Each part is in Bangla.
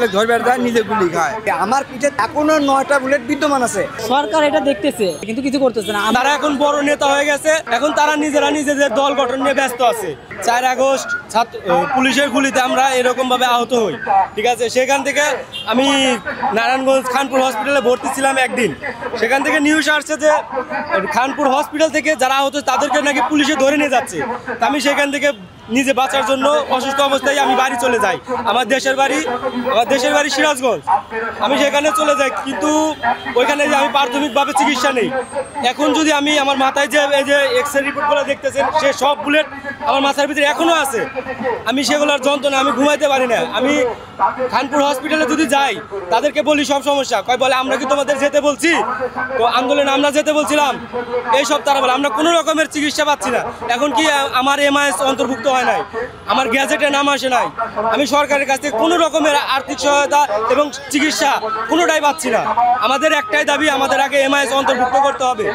ছেলেবেলে ধরে বেড়ায় নিজে গুলি খায়। আমার পিঠে এখনো 9টা বুলেট বিদ্যমান আছে। সরকার এটা দেখতেছে কিন্তু কিছু করতেছে না। তারা এখন বড় নেতা হয়ে গেছে, এখন তারা নিজেরা নিজেদের দল গঠন নিয়ে ব্যস্ত আছে। 4 আগস্ট পুলিশের গুলিতে আমরা এরকম ভাবে আহত হই, ঠিক আছে। সেখান থেকে আমি নারায়ণগঞ্জ খানপুর হসপিটালে ভর্তি ছিলাম একদিন। সেখান থেকে নিউজ আসছে যে খানপুর হসপিটাল থেকে যারা আহত তাদেরকে নাকি পুলিশে ধরে নিয়ে যাচ্ছে। আমি সেখান থেকে নিজে বাঁচার জন্য অসুস্থ অবস্থায় আমি বাড়ি চলে যাই। আমার দেশের বাড়ি সিরাজগঞ্জ। আমি সেখানে চলে যাই, কিন্তু ওইখানে যে আমি প্রাথমিকভাবে চিকিৎসা নেই। এখন যদি আমি আমার মাথায় যে এই যে এক্সরে রিপোর্টগুলো দেখতেছেন, সে সব বুলেট আমার মাথার ভিতরে এখনো আছে। আমি সেগুলোর যন্ত্রণা, আমি ঘুমাইতে পারি না। আমি খানপুর হসপিটালে যদি যাই, তাদেরকে বলি সব সমস্যা, বলে আমরা কি তোমাদের যেতে বলছি? তো আন্দোলনে আমরা যেতে বলছিলাম, এইসব তারা বলে। আমরা কোনো রকমের চিকিৎসা পাচ্ছি না। এখন কি আমার এমআইএস অন্তর্ভুক্ত হয় নাই, আমার গ্যাজেটে নাম আসে নাই, আমি সরকারের কাছ থেকে কোনো রকমের আর্থিক সহায়তা এবং চিকিৎসা কোনোটাই পাচ্ছি না। আমাদের একটাই দাবি, আমাদের আগে এমআইএস অন্তর্ভুক্ত করতে হবে।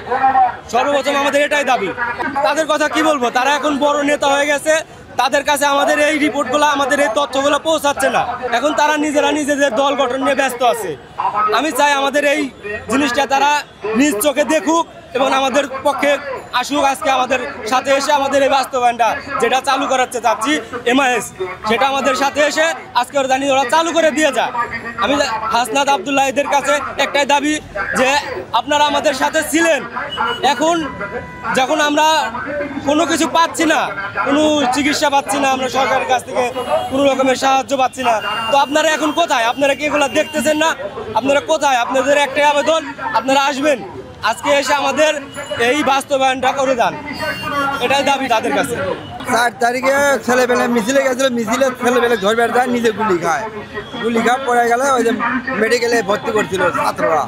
সর্বপ্রথম আমাদের এটাই দাবি। তাদের কথা কি বলবো, তারা এখন বড় নেতা হয়ে গেছে, তাদের কাছে আমাদের এই রিপোর্টগুলো, আমাদের এই তথ্যগুলো পৌঁছাচ্ছে না। এখন তারা নিজেরা নিজেদের দল গঠন নিয়ে ব্যস্ত আছে। আমি চাই আমাদের এই জিনিসটা তারা নিজ চোখে দেখুক এবং আমাদের পক্ষে আসুক। আজকে আমাদের সাথে এসে আমাদের এই বাস্তবায়নটা যেটা চালু করাচ্ছে চাচ্ছি এমআইএস, সেটা আমাদের সাথে এসে আজকে ওরা জানি ওরা চালু করে দিয়ে যায়। আমি হাসনাত আবদুল্লাহ এদের কাছে একটাই দাবি যে আপনারা আমাদের সাথে ছিলেন, এখন যখন আমরা কোনো কিছু পাচ্ছি না, কোনো চিকিৎসা পাচ্ছি না, আমরা সরকারের কাছ থেকে কোনো রকমের সাহায্য পাচ্ছি না, তো আপনারা এখন কোথায়? আপনারা কি এগুলো দেখতেছেন না? আপনারা কোথায়? আপনাদের একটাই আবেদন, আপনারা আসবেন, আজকে এসে আমাদের এই বাস্তবায়নটা করে দেন, এটাই দাবি তাদের কাছে। 4 তারিখে ছেলেবেলে মিছিলে গেছিল, মিছিলে ছেলেবেলে ধরে বেড়ায় নিজে গুলি খায়। গুলি খাওয়া পড়ে গেলে ওই যে মেডিকেলে ভর্তি করছিল ছাত্ররা,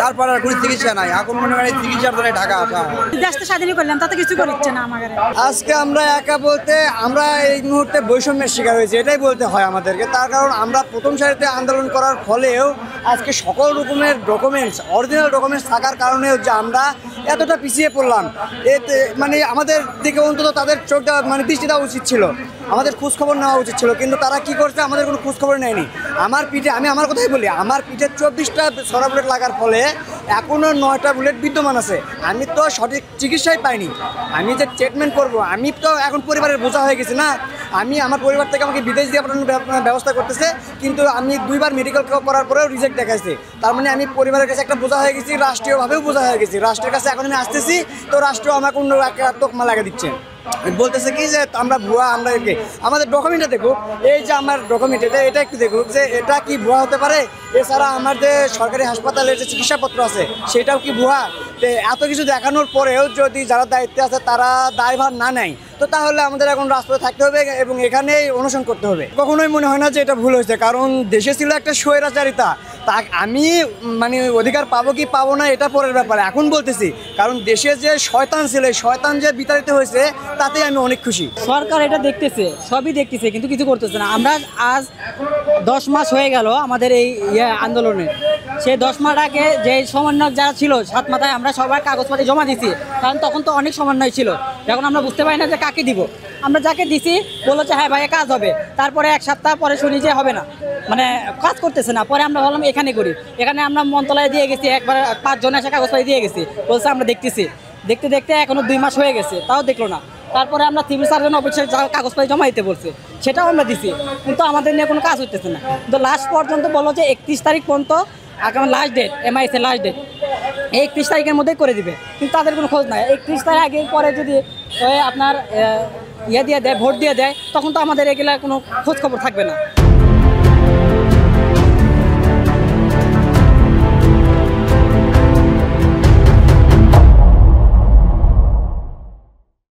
তারপর আর কোনো চিকিৎসা নাই। এখন মনে হয় চিকিৎসার জন্য ঢাকা আসা। দেশটা স্বাধীন করলাম, তাতে কিছু করছে না আমাদের। আজকে আমরা একা বলতে আমরা এই মুহূর্তে বৈষম্যের শিকার হয়েছি, এটাই বলতে হয় আমাদেরকে। তার কারণ আমরা প্রথম সারিতে আন্দোলন করার ফলেও আজকে সকল রকমের ডকুমেন্টস, অরিজিনাল ডকুমেন্টস থাকার কারণেও যে আমরা এতটা পিছিয়ে পড়লাম। এতে মানে আমাদের দিকে অন্তত তাদের চোখ দেওয়া মানে দৃষ্টি দেওয়া উচিত ছিল, আমাদের খোঁজখবর নেওয়া উচিত ছিল, কিন্তু তারা কি করছে আমাদের কোনো খোঁজখবর নেয়নি। আমার পিঠে, আমি আমার কথাই বলি, আমার পিঠে 24টা ছড়া বুলেট লাগার ফলে এখনও 9টা বুলেট বিদ্যমান আছে। আমি তো সঠিক চিকিৎসাই পাইনি। আমি যে ট্রিটমেন্ট করব, আমি তো এখন পরিবারের বোঝা হয়ে গেছি না। আমি আমার পরিবার থেকে আমাকে বিদেশ দিয়ে পাঠানোর ব্যবস্থা করতেছে, কিন্তু আমি 2বার মেডিকেল করার পরেও রিজেক্ট দেখাইছে। তার মানে আমি পরিবারের কাছে একটা বোঝা হয়ে গেছি, রাষ্ট্রীয়ভাবেও বোঝা হয়ে গেছি। রাষ্ট্রের কাছে এখন আমি আসতেছি, তো রাষ্ট্র আমাকে অন্য একটা তোকমা লাগা দিচ্ছে, বলতেছে কি যে আমরা ভুয়া। আমরা আমাদের ডকুমেন্টটা দেখুক, এই যে আমার ডকুমেন্ট এটা একটু দেখুক যে এটা কি ভুয়া হতে পারে। এছাড়া আমার যে সরকারি হাসপাতালের যে চিকিৎসাপত্র আছে সেটাও কি ভুয়া। এত কিছু দেখানোর পরেও যদি যারা দায়িত্বে আছে তারা দায়ভার না নেয়, তো তাহলে আমাদের এখন রাজপথে থাকতে হবে এবং এখানেই অনুসরণ করতে হবে। কখনোই মনে হয় না যে এটা ভুল হয়েছে, কারণ দেশে ছিল একটা স্বৈরাচারিতা। তা আমি মানে অধিকার পাবো কি পাবো না এটা পরের ব্যাপারে, এখন বলতেছি কারণ দেশে যে শয়তান ছিল, শয়তান যে বিতাড়িত হয়েছে তাতেই আমি অনেক খুশি। সরকার এটা দেখতেছে, সবই দেখতেছে, কিন্তু কিছু করতেছে না। আমরা আজ 10 মাস হয়ে গেল আমাদের এই আন্দোলনে। সেই 10 মাস আগে যে সমন্বয়ক যারা ছিল 7 মাথায়, আমরা সবাই কাগজপত্র জমা দিছি, কারণ তখন তো অনেক সমন্বয় ছিল। এখন আমরা বুঝতে পারি না যে কাকে দিব। আমরা যাকে দিছি বললো যে হ্যাঁ ভাই কাজ হবে, তারপরে 1 সপ্তাহ পরে শুনি যে হবে না, মানে কাজ করতেছে না। পরে আমরা বললাম এখানে করি, এখানে আমরা মন্ত্রণালয়ে দিয়ে গেছি, একবার 5 জন এসে কাগজপত্র দিয়ে গেছি, বলছে আমরা দেখতেছি। দেখতে দেখতে এখনো 2 মাস হয়ে গেছে, তাও দেখলো না। তারপরে আমরা সিভিল সার্জন অফিসে কাগজপত্র জমা দিতে বলছে, সেটাও আমরা দিছি, কিন্তু আমাদের নিয়ে কোনো কাজ হইতেছে না। তো লাস্ট পর্যন্ত বললো যে 31 তারিখ পর্যন্ত আগামী লাস্ট ডেট, এমআইএস এর লাস্ট ডেট, এই 31 তারিখের মধ্যেই করে দিবে, কিন্তু তাদের কোনো খোঁজ নাই। 31 তারিখ আগের পরে যদি আপনার দিয়ে দেয়, ভোট দিয়ে দেয়, তখন তো আমাদের এগুলা কোনো খোঁজ খবর থাকবে না।